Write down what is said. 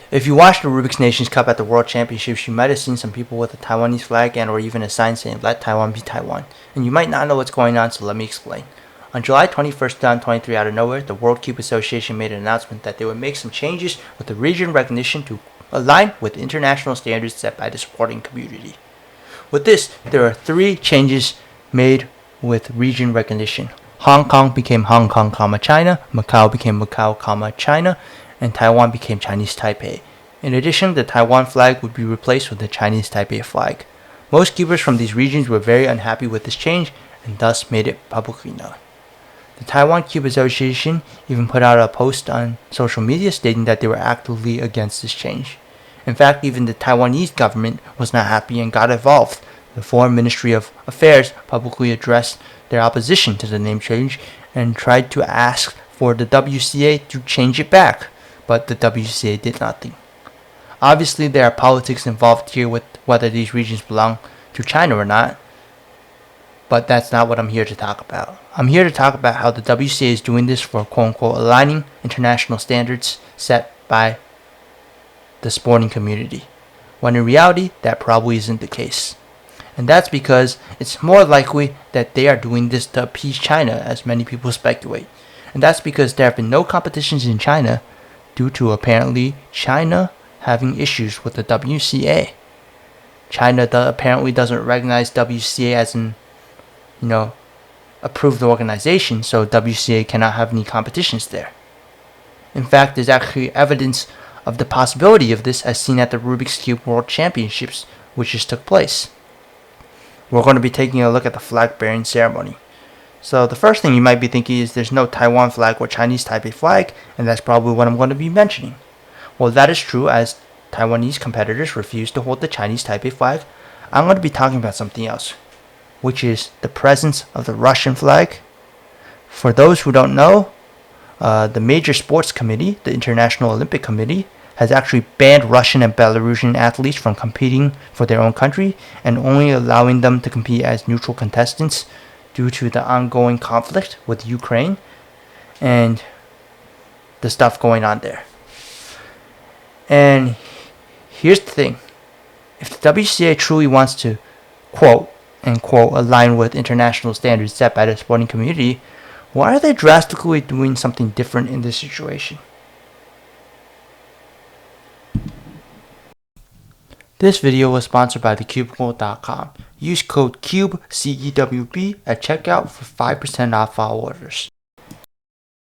If you watched the Rubik's Nations Cup at the World Championships, you might have seen some people with a Taiwanese flag and or even a sign saying "Let Taiwan be Taiwan." And you might not know what's going on, so let me explain. On July 21st, 2023, out of nowhere, the World Cube Association made an announcement that they would make some changes with the region recognition to align with international standards set by the sporting community. With this, there are three changes made with region recognition. Hong Kong became Hong Kong, China, Macau became Macau, China, and Taiwan became Chinese Taipei. In addition, the Taiwan flag would be replaced with the Chinese Taipei flag. Most keepers from these regions were very unhappy with this change and thus made it publicly known. The Taiwan Cube Association even put out a post on social media stating that they were actively against this change. In fact, even the Taiwanese government was not happy and got involved. The Foreign Ministry of Affairs publicly addressed their opposition to the name change and tried to ask for the WCA to change it back, but the WCA did nothing. Obviously, there are politics involved here with whether these regions belong to China or not, but that's not what I'm here to talk about. I'm here to talk about how the WCA is doing this for quote-unquote aligning international standards set by the sporting community, when in reality, that probably isn't the case. And that's because it's more likely that they are doing this to appease China, as many people speculate. And that's because there have been no competitions in China due to apparently China having issues with the WCA. China apparently doesn't recognize WCA as an, approved organization, so WCA cannot have any competitions there. In fact, there's actually evidence of the possibility of this as seen at the Rubik's Cube World Championships, which just took place. We're going to be taking a look at the flag bearing ceremony. So the first thing you might be thinking is there's no Taiwan flag or Chinese Taipei flag, and that's probably what I'm going to be mentioning. Well, that is true, as Taiwanese competitors refuse to hold the Chinese Taipei flag. I'm going to be talking about something else, which is the presence of the Russian flag. For those who don't know, the major sports committee, the International Olympic Committee, has actually banned Russian and Belarusian athletes from competing for their own country and only allowing them to compete as neutral contestants due to the ongoing conflict with Ukraine and the stuff going on there. And here's the thing. If the WCA truly wants to quote unquote align with international standards set by the sporting community, why are they drastically doing something different in this situation? This video was sponsored by thecubicle.com. Use code CUBE, CEWB, at checkout for 5% off all orders.